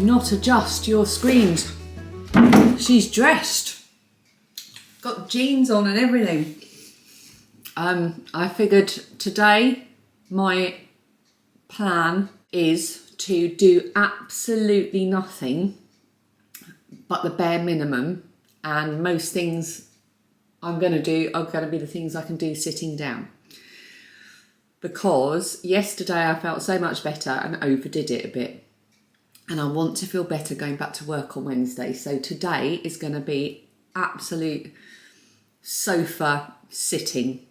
not adjust your screens. She's dressed. Got jeans on and everything. I figured today my plan is to do absolutely nothing but the bare minimum, and most things I'm going to do are going to be the things I can do sitting down. Because yesterday I felt so much better and overdid it a bit. And I want to feel better going back to work on Wednesday. So today is going to be absolute sofa sitting.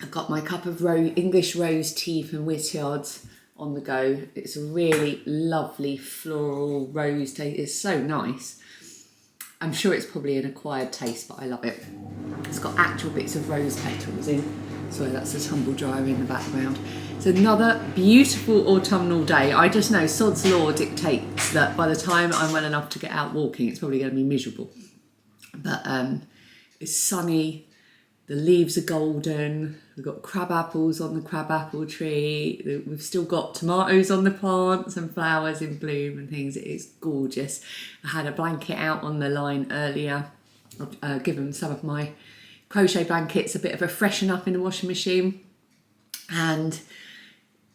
I've got my cup of English rose tea from Wishyards on the go. It's a really lovely floral rose taste. It's so nice. I'm sure it's probably an acquired taste, but I love it. It's got actual bits of rose petals in. Sorry, that's a tumble dryer in the background. It's another beautiful autumnal day. I just know sod's law dictates that by the time I'm well enough to get out walking, it's probably going to be miserable. But it's sunny. The leaves are golden. We've got crab apples on the crab apple tree. We've still got tomatoes on the plants and flowers in bloom and things. It's gorgeous. I had a blanket out on the line earlier. I've given some of my crochet blankets a bit of a freshen up in the washing machine. And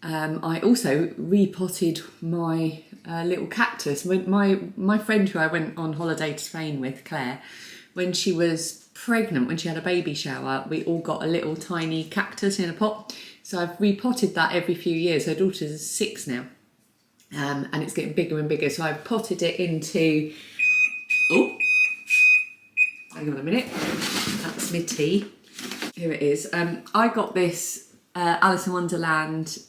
I also repotted my little cactus. My friend who I went on holiday to Spain with, Claire, when she was pregnant, when she had a baby shower, we all got a little tiny cactus in a pot. So I've repotted that every few years. Her daughter is 6 now, and it's getting bigger and bigger. So I've potted it into, oh, hang on a minute, that's my tea. Here it is. I got this Alice in Wonderland,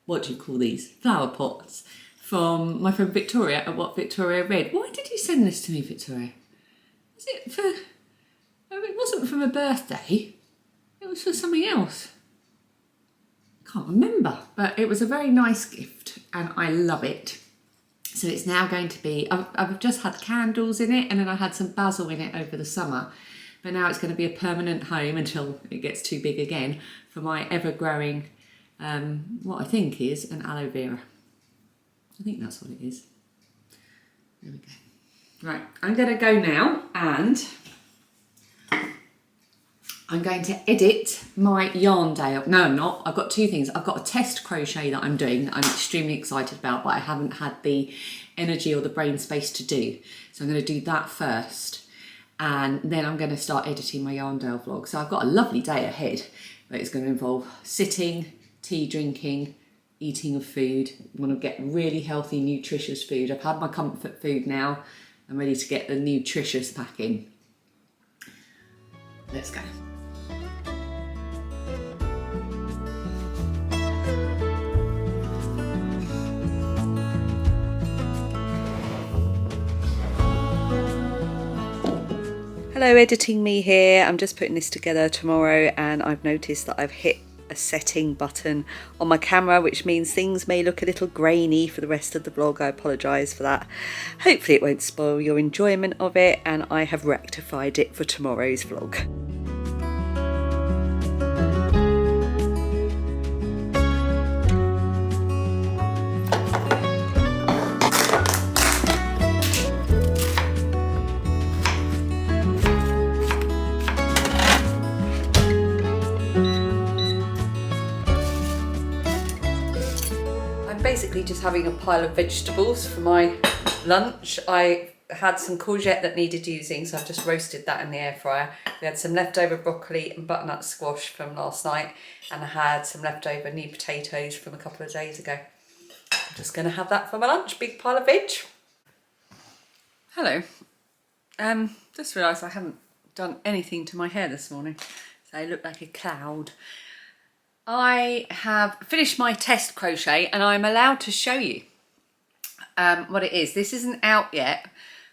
what do you call these? Flower pots from my friend Victoria at What Victoria Read. Why did you send this to me, Victoria? Was it for, it wasn't for my birthday, it was for something else. I can't remember, but it was a very nice gift and I love it. So it's now going to be, I've just had candles in it and then I had some basil in it over the summer. But now it's going to be a permanent home until it gets too big again for my ever-growing, what I think is an aloe vera. I think that's what it is. There we go. Right, I'm going to go now and I'm going to edit my yarn day up. No, I'm not. I've got two things. I've got a test crochet that I'm doing that I'm extremely excited about, but I haven't had the energy or the brain space to do. So I'm going to do that first. And then I'm going to start editing my Yarndale vlog. So I've got a lovely day ahead, but it's going to involve sitting, tea drinking, eating of food. I want to get really healthy, nutritious food. I've had my comfort food now. I'm ready to get the nutritious pack in. Let's go. Hello, editing me here. I'm just putting this together tomorrow and I've noticed that I've hit a setting button on my camera, which means things may look a little grainy for the rest of the vlog. I apologise for that. Hopefully it won't spoil your enjoyment of it, and I have rectified it for tomorrow's vlog. Basically just having a pile of vegetables for my lunch. I had some courgette that needed using, so I've just roasted that in the air fryer. We had some leftover broccoli and butternut squash from last night, and I had some leftover new potatoes from a couple of days ago. I'm just going to have that for my lunch. Big pile of veg. Hello. Just realised I haven't done anything to my hair this morning, so I look like a cloud. I have finished my test crochet and I'm allowed to show you what it is. This isn't out yet,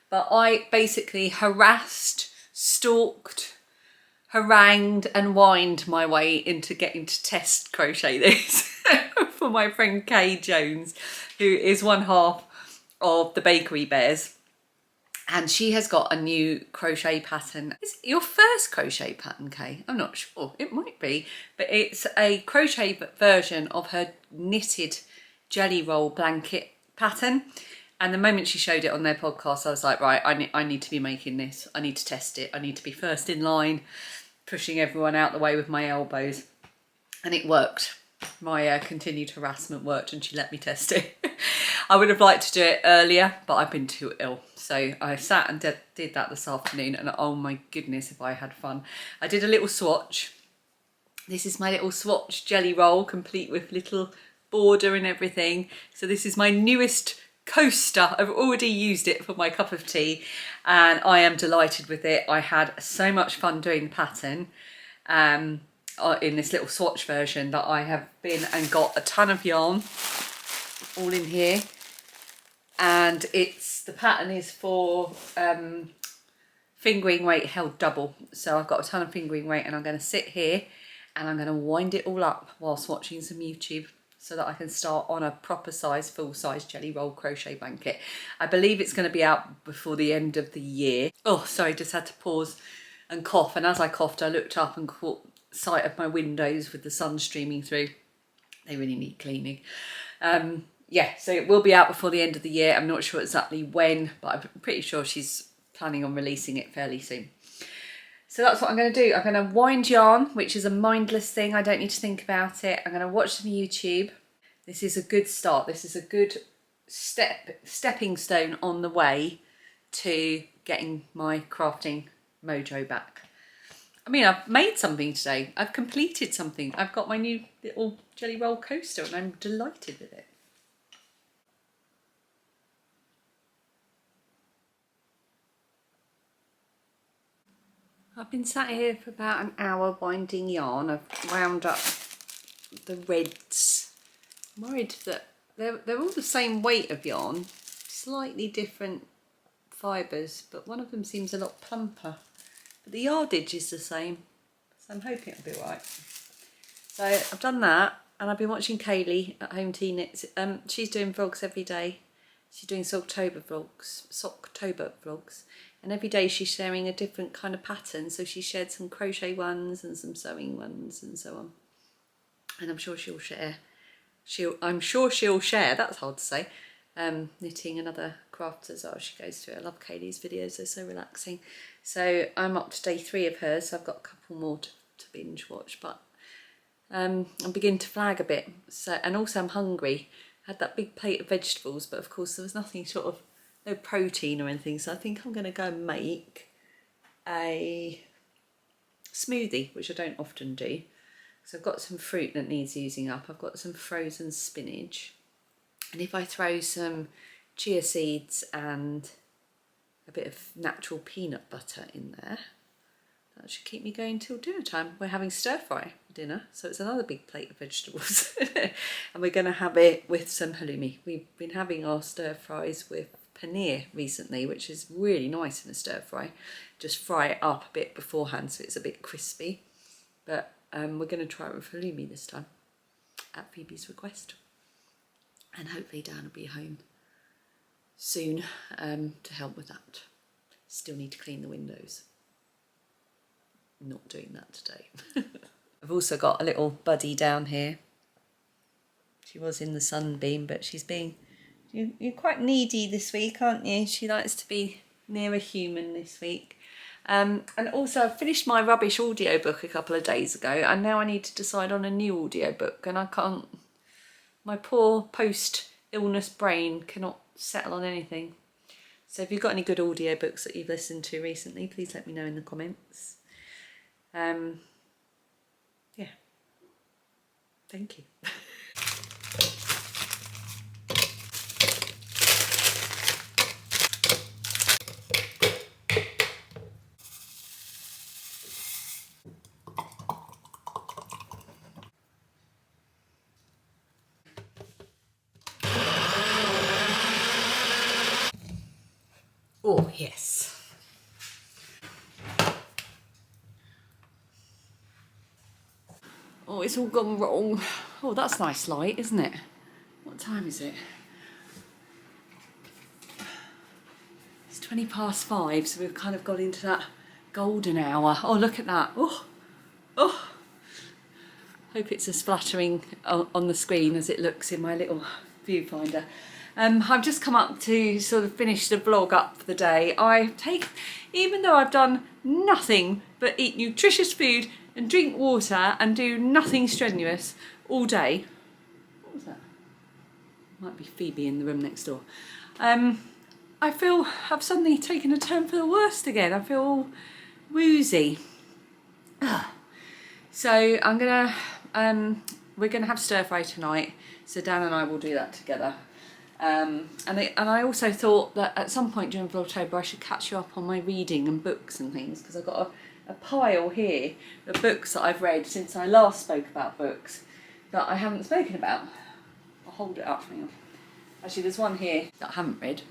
but I basically harassed, stalked, harangued and whined my way into getting to test crochet this for my friend Kay Jones, who is one half of the Bakery Bears. And she has got a new crochet pattern. Is it your first crochet pattern, Kay? I'm not sure, it might be. But it's a crochet version of her knitted jelly roll blanket pattern. And the moment she showed it on their podcast, I was like, right, I need to be making this. I need to test it. I need to be first in line, pushing everyone out the way with my elbows. And it worked. My continued harassment worked and she let me test it. I would have liked to do it earlier, but I've been too ill. So I sat and did that this afternoon, and oh my goodness, if I had fun. I did a little swatch. This is my little swatch jelly roll, complete with little border and everything. So this is my newest coaster. I've already used it for my cup of tea and I am delighted with it. I had so much fun doing the pattern in this little swatch version that I have been and got a ton of yarn all in here. And the pattern is for fingering weight held double. So I've got a ton of fingering weight and I'm going to sit here and I'm going to wind it all up whilst watching some YouTube so that I can start on a proper size, full size jelly roll crochet blanket. I believe it's going to be out before the end of the year. Oh, sorry, just had to pause and cough. And as I coughed, I looked up and caught sight of my windows with the sun streaming through. They really need cleaning. Yeah, so it will be out before the end of the year. I'm not sure exactly when, but I'm pretty sure she's planning on releasing it fairly soon. So that's what I'm going to do. I'm going to wind yarn, which is a mindless thing. I don't need to think about it. I'm going to watch some YouTube. This is a good start. This is a good stepping stone on the way to getting my crafting mojo back. I mean, I've made something today. I've completed something. I've got my new little jelly roll coaster and I'm delighted with it. I've been sat here for about an hour winding yarn. I've wound up the reds. I'm worried that they're all the same weight of yarn, slightly different fibres, but one of them seems a lot plumper. But the yardage is the same, so I'm hoping it'll be all right. So I've done that, and I've been watching Kaylee at Home Tea Knits. She's doing vlogs every day. She's doing Socktober vlogs. And every day she's sharing a different kind of pattern. So she shared some crochet ones and some sewing ones and so on. And I'm sure she'll share. That's hard to say. Knitting and other crafts as well. She goes through. I love Kaylee's videos. They're so relaxing. So I'm up to day 3 of hers. So I've got a couple more to binge watch. But I'm beginning to flag a bit. So, and also I'm hungry. I had that big plate of vegetables, but of course there was nothing no protein or anything, so I think I'm going to go and make a smoothie, which I don't often do. So I've got some fruit that needs using up. I've got some frozen spinach, and if I throw some chia seeds and a bit of natural peanut butter in there, that should keep me going till dinner time. We're having stir fry for dinner, so it's another big plate of vegetables. And we're going to have it with some halloumi. We've been having our stir fries with paneer recently, which is really nice in a stir fry. Just fry it up a bit beforehand so it's a bit crispy. But we're going to try it with halloumi this time at Phoebe's request. And hopefully Dan will be home soon to help with that. Still need to clean the windows. Not doing that today. I've also got a little buddy down here. She was in the sunbeam, but she's being... You're quite needy this week, aren't you? She likes to be near a human this week. And also I finished my rubbish audiobook a couple of days ago, and now I need to decide on a new audiobook, and I can't... My poor post-illness brain cannot settle on anything. So if you've got any good audiobooks that you've listened to recently, please let me know in the comments. Yeah. Thank you. Oh, yes. Oh, it's all gone wrong. Oh, that's nice light, isn't it? What time is it? It's 5:20, so we've kind of got into that golden hour. Oh, look at that. Oh, oh. Hope it's as flattering on the screen as it looks in my little viewfinder. I've just come up to sort of finish the vlog up for the day. Even though I've done nothing but eat nutritious food and drink water and do nothing strenuous all day. What was that? Might be Phoebe in the room next door. I feel I've suddenly taken a turn for the worst again. I feel all woozy. So we're gonna have stir fry tonight. So Dan and I will do that together. And I also thought that at some point during Vlogtober I should catch you up on my reading and books and things, because I've got a pile here of books that I've read since I last spoke about books that I haven't spoken about. I'll hold it up for you. Actually, there's one here that I haven't read,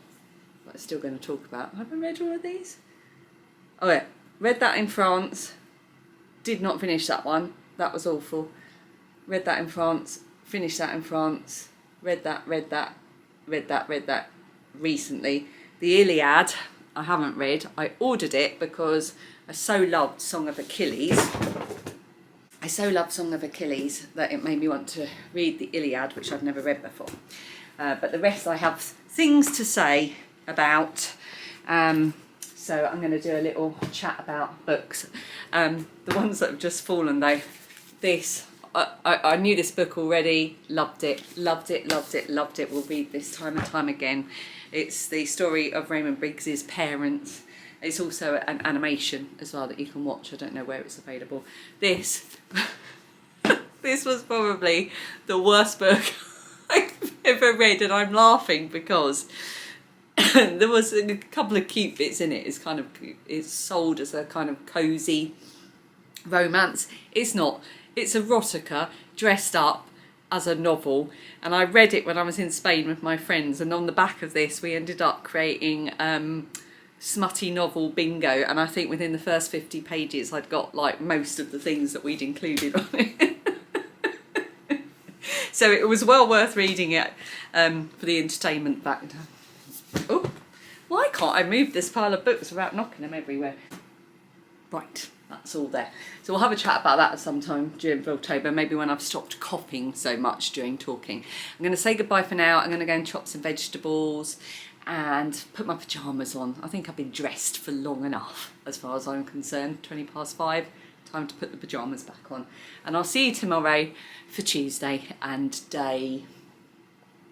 but I'm still going to talk about. Have I read all of these? Oh yeah, read that in France. Did not finish that one. That was awful. Read that in France. Finished that in France. Read that recently. The Iliad, I haven't read. I ordered it because I so loved Song of Achilles. That it made me want to read the Iliad, which I've never read before. But the rest I have things to say about. So I'm going to do a little chat about books. The ones that have just fallen though. I knew this book already, loved it. We'll read this time and time again. It's the story of Raymond Briggs's parents. It's also an animation as well that you can watch. I don't know where it's available. This was probably the worst book I've ever read, and I'm laughing because there was a couple of cute bits in it. It's sold as a kind of cosy romance. It's not. It's erotica dressed up as a novel, and I read it when I was in Spain with my friends, and on the back of this we ended up creating smutty novel bingo, and I think within the first 50 pages I'd got like most of the things that we'd included on it. So it was well worth reading it for the entertainment factor. Oh, why can't I move this pile of books without knocking them everywhere? Right, that's all there. So we'll have a chat about that at some time during Vlogtober, maybe when I've stopped coughing so much during talking. I'm going to say goodbye for now. I'm going to go and chop some vegetables and put my pyjamas on. I think I've been dressed for long enough as far as I'm concerned. 5:20. Time to put the pyjamas back on. And I'll see you tomorrow for Tuesday and day...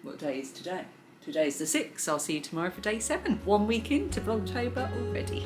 What day is today? Today's the 6th. I'll see you tomorrow for day 7. 1 week into Vlogtober already.